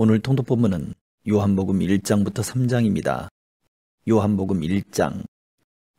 오늘 통독 본문은 요한복음 1장부터 3장입니다. 요한복음 1장.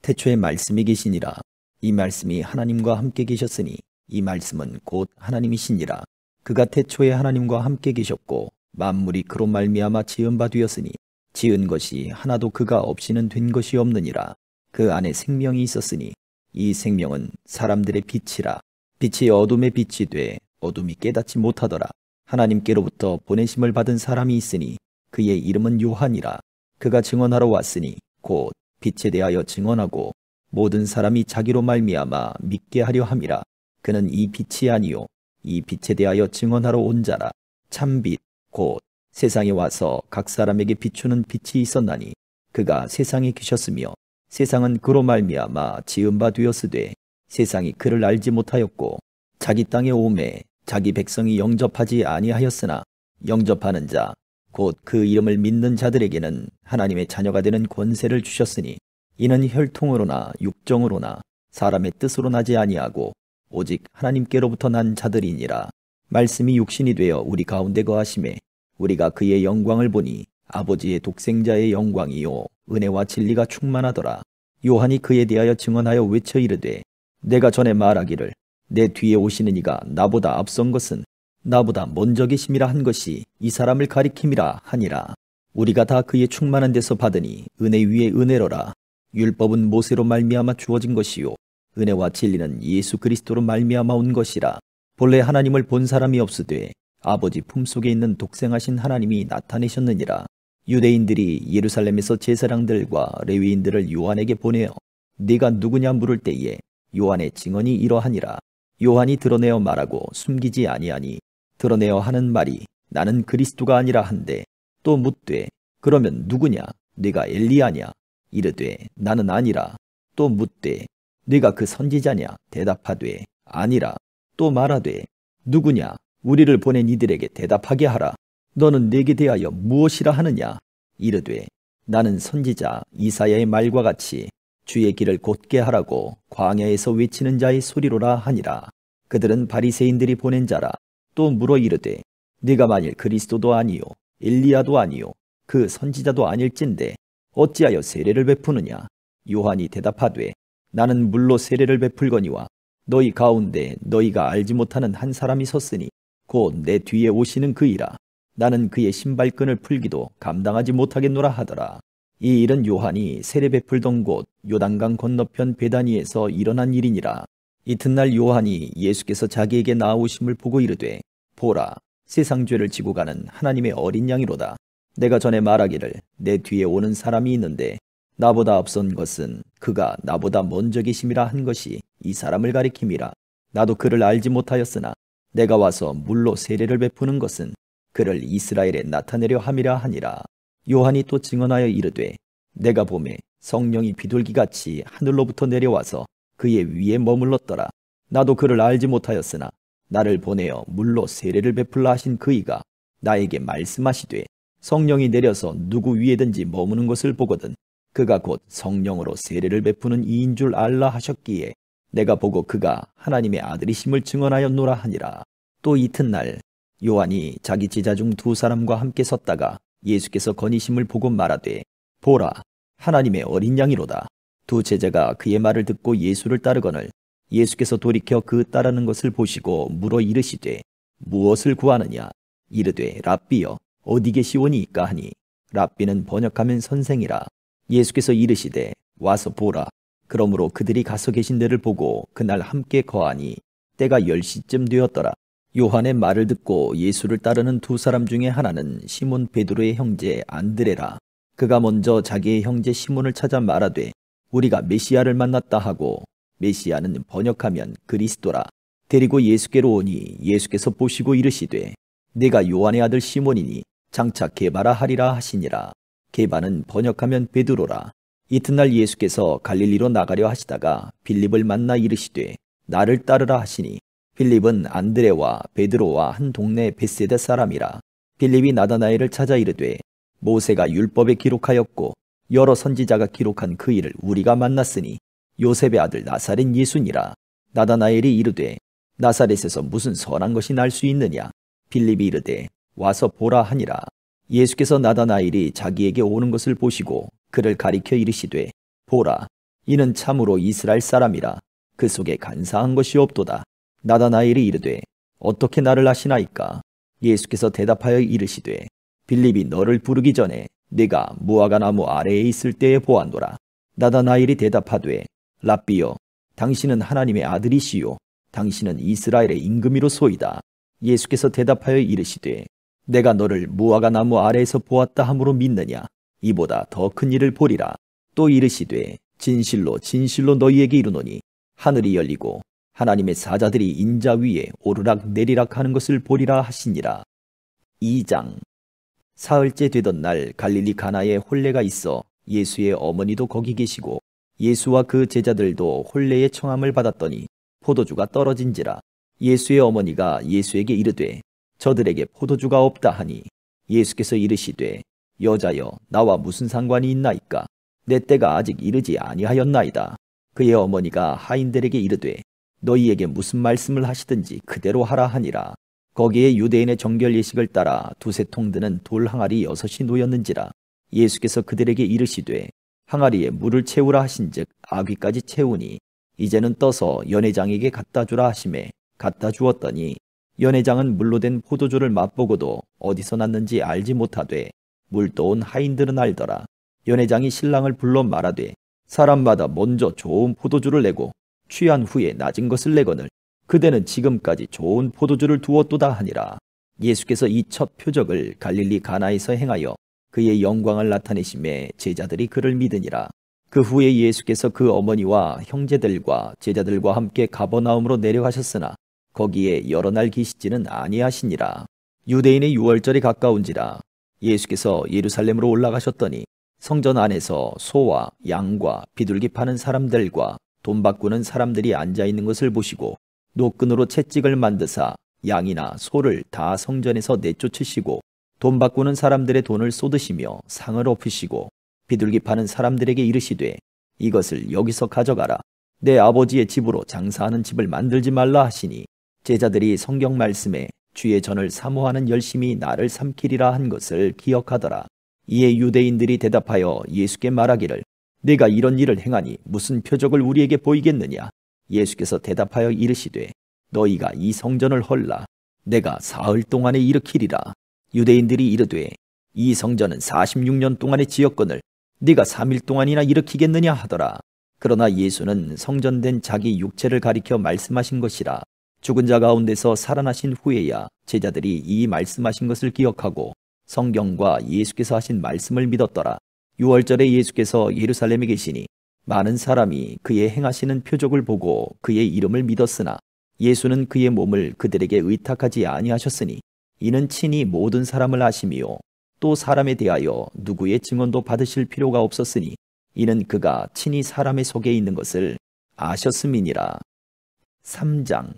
태초에 말씀이 계시니라. 이 말씀이 하나님과 함께 계셨으니 이 말씀은 곧 하나님이시니라. 그가 태초에 하나님과 함께 계셨고 만물이 그로 말미암아 지은 바 되었으니 지은 것이 하나도 그가 없이는 된 것이 없느니라. 그 안에 생명이 있었으니 이 생명은 사람들의 빛이라. 빛이 어둠의 빛이 돼 어둠이 깨닫지 못하더라. 하나님께로부터 보내심을 받은 사람이 있으니 그의 이름은 요한이라. 그가 증언하러 왔으니 곧 빛에 대하여 증언하고 모든 사람이 자기로 말미암아 믿게 하려 함이라. 그는 이 빛이 아니요 이 빛에 대하여 증언하러 온 자라. 참빛 곧 세상에 와서 각 사람에게 비추는 빛이 있었나니 그가 세상에 계셨으며 세상은 그로 말미암아 지은 바 되었으되 세상이 그를 알지 못하였고 자기 땅에 오매 자기 백성이 영접하지 아니하였으나 영접하는 자 곧 그 이름을 믿는 자들에게는 하나님의 자녀가 되는 권세를 주셨으니 이는 혈통으로나 육정으로나 사람의 뜻으로 나지 아니하고 오직 하나님께로부터 난 자들이니라. 말씀이 육신이 되어 우리 가운데 거하심에 우리가 그의 영광을 보니 아버지의 독생자의 영광이요 은혜와 진리가 충만하더라. 요한이 그에 대하여 증언하여 외쳐 이르되 내가 전에 말하기를 내 뒤에 오시는 이가 나보다 앞선 것은 나보다 먼저 계심이라 한 것이 이 사람을 가리킴이라 하니라. 우리가 다 그의 충만한 데서 받으니 은혜 위에 은혜로라. 율법은 모세로 말미암아 주어진 것이요 은혜와 진리는 예수 그리스도로 말미암아 온 것이라. 본래 하나님을 본 사람이 없으되 아버지 품속에 있는 독생하신 하나님이 나타내셨느니라. 유대인들이 예루살렘에서 제사장들과 레위인들을 요한에게 보내어 네가 누구냐 물을 때에 요한의 증언이 이러하니라. 요한이 드러내어 말하고 숨기지 아니하니 드러내어 하는 말이 나는 그리스도가 아니라 한데 또 묻되 그러면 누구냐 네가 엘리야냐 이르되 나는 아니라. 또 묻되 네가 그 선지자냐 대답하되 아니라. 또 말하되 누구냐 우리를 보낸 이들에게 대답하게 하라. 너는 내게 대하여 무엇이라 하느냐 이르되 나는 선지자 이사야의 말과 같이 주의 길을 곧게 하라고 광야에서 외치는 자의 소리로라 하니라. 그들은 바리새인들이 보낸 자라. 또 물어 이르되 네가 만일 그리스도도 아니요 엘리야도 아니요 그 선지자도 아닐진데 어찌하여 세례를 베푸느냐. 요한이 대답하되 나는 물로 세례를 베풀거니와 너희 가운데 너희가 알지 못하는 한 사람이 섰으니 곧 내 뒤에 오시는 그이라. 나는 그의 신발끈을 풀기도 감당하지 못하겠노라 하더라. 이 일은 요한이 세례 베풀던 곳 요단강 건너편 베다니에서 일어난 일이니라. 이튿날 요한이 예수께서 자기에게 나아오심을 보고 이르되 보라 세상 죄를 지고 가는 하나님의 어린 양이로다. 내가 전에 말하기를 내 뒤에 오는 사람이 있는데 나보다 앞선 것은 그가 나보다 먼저 계심이라 한 것이 이 사람을 가리킴이라. 나도 그를 알지 못하였으나 내가 와서 물로 세례를 베푸는 것은 그를 이스라엘에 나타내려 함이라 하니라. 요한이 또 증언하여 이르되 내가 보매 성령이 비둘기같이 하늘로부터 내려와서 그의 위에 머물렀더라. 나도 그를 알지 못하였으나 나를 보내어 물로 세례를 베풀라 하신 그이가 나에게 말씀하시되 성령이 내려서 누구 위에든지 머무는 것을 보거든 그가 곧 성령으로 세례를 베푸는 이인 줄 알라 하셨기에 내가 보고 그가 하나님의 아들이심을 증언하였노라 하니라. 또 이튿날 요한이 자기 제자 중 두 사람과 함께 섰다가 예수께서 거니심을 보고 말하되 보라 하나님의 어린 양이로다. 두 제자가 그의 말을 듣고 예수를 따르거늘 예수께서 돌이켜 그 따르는 것을 보시고 물어 이르시되 무엇을 구하느냐 이르되 랍비여 어디 계시오니이까 하니 랍비는 번역하면 선생이라. 예수께서 이르시되 와서 보라. 그러므로 그들이 가서 계신 데를 보고 그날 함께 거하니 때가 10시쯤 되었더라. 요한의 말을 듣고 예수를 따르는 두 사람 중에 하나는 시몬 베드로의 형제 안드레라. 그가 먼저 자기의 형제 시몬을 찾아 말하되 우리가 메시아를 만났다 하고 메시아는 번역하면 그리스도라. 데리고 예수께로 오니 예수께서 보시고 이르시되 네가 요한의 아들 시몬이니 장차 게바라 하리라 하시니라. 게바는 번역하면 베드로라. 이튿날 예수께서 갈릴리로 나가려 하시다가 빌립을 만나 이르시되 나를 따르라 하시니 빌립은 안드레와 베드로와 한 동네 벳세다 사람이라. 빌립이 나다나엘을 찾아 이르되 모세가 율법에 기록하였고 여러 선지자가 기록한 그 일을 우리가 만났으니 요셉의 아들 나사렛 예수니라. 나다나엘이 이르되 나사렛에서 무슨 선한 것이 날 수 있느냐. 빌립이 이르되 와서 보라 하니라. 예수께서 나다나엘이 자기에게 오는 것을 보시고 그를 가리켜 이르시되 보라, 이는 참으로 이스라엘 사람이라. 그 속에 간사한 것이 없도다. 나다나엘이 이르되 어떻게 나를 아시나이까? 예수께서 대답하여 이르시되 빌립이 너를 부르기 전에 네가 무화과 나무 아래에 있을 때에 보았노라. 나다나엘이 대답하되 랍비여, 당신은 하나님의 아들이시요 당신은 이스라엘의 임금이로소이다. 예수께서 대답하여 이르시되 내가 너를 무화과 나무 아래에서 보았다 함으로 믿느냐? 이보다 더 큰 일을 보리라. 또 이르시되 진실로 진실로 너희에게 이르노니 하늘이 열리고 하나님의 사자들이 인자 위에 오르락 내리락 하는 것을 보리라 하시니라. 2장. 사흘째 되던 날 갈릴리 가나에 혼례가 있어 예수의 어머니도 거기 계시고 예수와 그 제자들도 혼례의 청함을 받았더니 포도주가 떨어진지라. 예수의 어머니가 예수에게 이르되 저들에게 포도주가 없다 하니 예수께서 이르시되 여자여, 나와 무슨 상관이 있나이까? 내 때가 아직 이르지 아니하였나이다. 그의 어머니가 하인들에게 이르되 너희에게 무슨 말씀을 하시든지 그대로 하라 하니라. 거기에 유대인의 정결 예식을 따라 두세 통 드는 돌 항아리 6이 놓였는지라. 예수께서 그들에게 이르시되 항아리에 물을 채우라 하신즉 아귀까지 채우니 이제는 떠서 연회장에게 갖다 주라 하시매 갖다 주었더니 연회장은 물로 된 포도주를 맛보고도 어디서 났는지 알지 못하되 물 떠온 하인들은 알더라. 연회장이 신랑을 불러 말하되 사람마다 먼저 좋은 포도주를 내고 취한 후에 낮은 것을 내거늘 그대는 지금까지 좋은 포도주를 두었도다 하니라. 예수께서 이 첫 표적을 갈릴리 가나에서 행하여 그의 영광을 나타내심에 제자들이 그를 믿으니라. 그 후에 예수께서 그 어머니와 형제들과 제자들과 함께 가버나움으로 내려가셨으나 거기에 여러 날 계시지는 아니하시니라. 유대인의 유월절이 가까운지라. 예수께서 예루살렘으로 올라가셨더니 성전 안에서 소와 양과 비둘기 파는 사람들과 돈 바꾸는 사람들이 앉아있는 것을 보시고 노끈으로 채찍을 만드사 양이나 소를 다 성전에서 내쫓으시고 돈 바꾸는 사람들의 돈을 쏟으시며 상을 엎으시고 비둘기 파는 사람들에게 이르시되 이것을 여기서 가져가라. 내 아버지의 집으로 장사하는 집을 만들지 말라 하시니 제자들이 성경 말씀에 주의 전을 사모하는 열심이 나를 삼키리라 한 것을 기억하더라. 이에 유대인들이 대답하여 예수께 말하기를 네가 이런 일을 행하니 무슨 표적을 우리에게 보이겠느냐? 예수께서 대답하여 이르시되 너희가 이 성전을 헐라. 내가 사흘 동안에 일으키리라. 유대인들이 이르되 이 성전은 46년 동안에 지었거늘 네가 3일 동안이나 일으키겠느냐 하더라. 그러나 예수는 성전된 자기 육체를 가리켜 말씀하신 것이라. 죽은 자 가운데서 살아나신 후에야 제자들이 이 말씀하신 것을 기억하고 성경과 예수께서 하신 말씀을 믿었더라. 유월절에 예수께서 예루살렘에 계시니 많은 사람이 그의 행하시는 표적을 보고 그의 이름을 믿었으나 예수는 그의 몸을 그들에게 의탁하지 아니하셨으니 이는 친히 모든 사람을 아심이요 또 사람에 대하여 누구의 증언도 받으실 필요가 없었으니 이는 그가 친히 사람의 속에 있는 것을 아셨음이니라. 3장.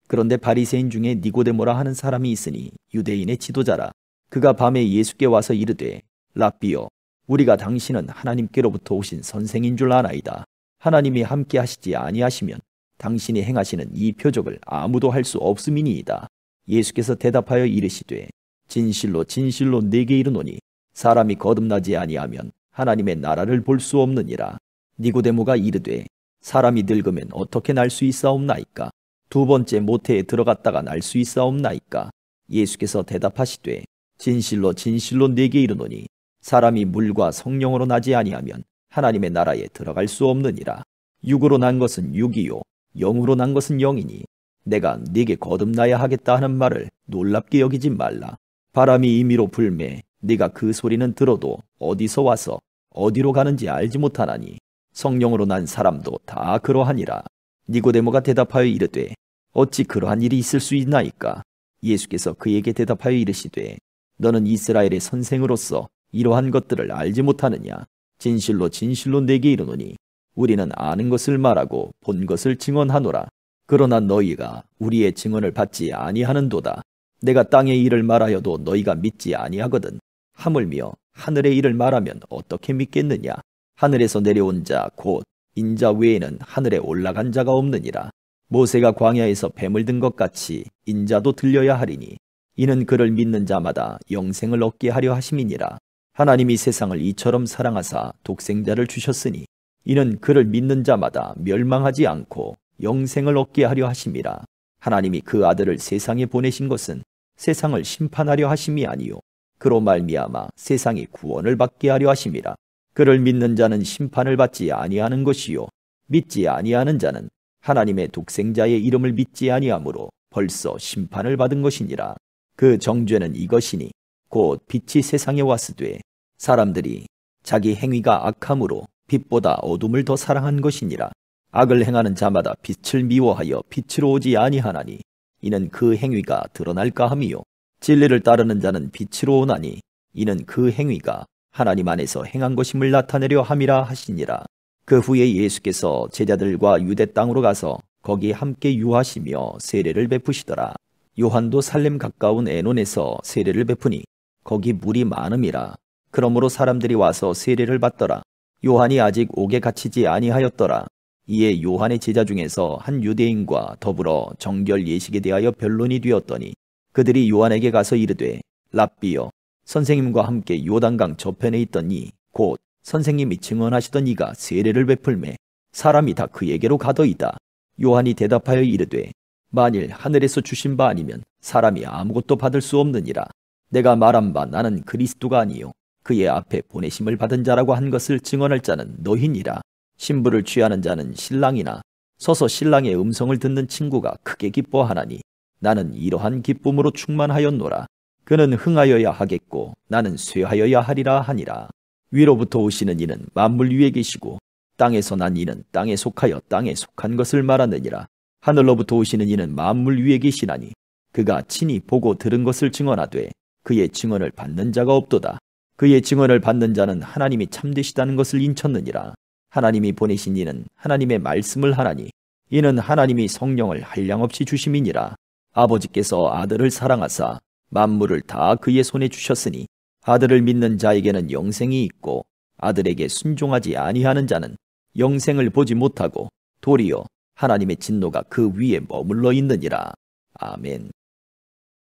그런데 바리새인 중에 니고데모라 하는 사람이 있으니 유대인의 지도자라. 그가 밤에 예수께 와서 이르되 랍비여, 우리가 당신은 하나님께로부터 오신 선생인 줄 아나이다. 하나님이 함께 하시지 아니하시면 당신이 행하시는 이 표적을 아무도 할 수 없음이니이다. 예수께서 대답하여 이르시되 진실로 진실로 네게 이르노니 사람이 거듭나지 아니하면 하나님의 나라를 볼 수 없느니라. 니고데모가 이르되 사람이 늙으면 어떻게 날 수 있사옵나이까? 두 번째 모태에 들어갔다가 날 수 있사옵나이까? 예수께서 대답하시되 진실로 진실로 네게 이르노니 사람이 물과 성령으로 나지 아니하면 하나님의 나라에 들어갈 수 없느니라. 육으로 난 것은 육이요 영으로 난 것은 영이니 내가 네게 거듭나야 하겠다 하는 말을 놀랍게 여기지 말라. 바람이 임의로 불매 네가 그 소리는 들어도 어디서 와서 어디로 가는지 알지 못하나니 성령으로 난 사람도 다 그러하니라. 니고데모가 대답하여 이르되 어찌 그러한 일이 있을 수 있나이까? 예수께서 그에게 대답하여 이르시되 너는 이스라엘의 선생으로서 이러한 것들을 알지 못하느냐? 진실로 진실로 네게 이르노니 우리는 아는 것을 말하고 본 것을 증언하노라. 그러나 너희가 우리의 증언을 받지 아니하는도다. 내가 땅의 일을 말하여도 너희가 믿지 아니하거든. 하물며 하늘의 일을 말하면 어떻게 믿겠느냐? 하늘에서 내려온 자 곧 인자 외에는 하늘에 올라간 자가 없느니라. 모세가 광야에서 뱀을 든 것 같이 인자도 들려야 하리니 이는 그를 믿는 자마다 영생을 얻게 하려 하심이니라. 하나님이 세상을 이처럼 사랑하사 독생자를 주셨으니 이는 그를 믿는 자마다 멸망하지 않고 영생을 얻게 하려 하심이라. 하나님이 그 아들을 세상에 보내신 것은 세상을 심판하려 하심이 아니요 그로 말미암아 세상이 구원을 받게 하려 하심이라. 그를 믿는 자는 심판을 받지 아니하는 것이요 믿지 아니하는 자는 하나님의 독생자의 이름을 믿지 아니하므로 벌써 심판을 받은 것이니라. 그 정죄는 이것이니 곧 빛이 세상에 왔으되 사람들이 자기 행위가 악함으로 빛보다 어둠을 더 사랑한 것이니라. 악을 행하는 자마다 빛을 미워하여 빛으로 오지 아니하나니 이는 그 행위가 드러날까 함이요 진리를 따르는 자는 빛으로 오나니 이는 그 행위가 하나님 안에서 행한 것임을 나타내려 함이라 하시니라. 그 후에 예수께서 제자들과 유대 땅으로 가서 거기 함께 유하시며 세례를 베푸시더라. 요한도 살렘 가까운 에논에서 세례를 베푸니 거기 물이 많음이라. 그러므로 사람들이 와서 세례를 받더라. 요한이 아직 옥에 갇히지 아니하였더라. 이에 요한의 제자 중에서 한 유대인과 더불어 정결 예식에 대하여 변론이 되었더니 그들이 요한에게 가서 이르되 랍비여 선생님과 함께 요단강 저편에 있던 이 곧 선생님이 증언하시던 이가 세례를 베풀매 사람이 다 그에게로 가더이다. 요한이 대답하여 이르되 만일 하늘에서 주신 바 아니면 사람이 아무것도 받을 수 없느니라. 내가 말한 바 나는 그리스도가 아니요 그의 앞에 보내심을 받은 자라고 한 것을 증언할 자는 너희니라. 신부를 취하는 자는 신랑이나 서서 신랑의 음성을 듣는 친구가 크게 기뻐하나니 나는 이러한 기쁨으로 충만하였노라. 그는 흥하여야 하겠고 나는 쇠하여야 하리라 하니라. 위로부터 오시는 이는 만물 위에 계시고 땅에서 난 이는 땅에 속하여 땅에 속한 것을 말하느니라. 하늘로부터 오시는 이는 만물 위에 계시나니 그가 친히 보고 들은 것을 증언하되 그의 증언을 받는 자가 없도다. 그의 증언을 받는 자는 하나님이 참되시다는 것을 인쳤느니라. 하나님이 보내신 이는 하나님의 말씀을 하나니 이는 하나님이 성령을 한량없이 주심이니라. 아버지께서 아들을 사랑하사 만물을 다 그의 손에 주셨으니 아들을 믿는 자에게는 영생이 있고 아들에게 순종하지 아니하는 자는 영생을 보지 못하고 도리어 하나님의 진노가 그 위에 머물러 있느니라. 아멘.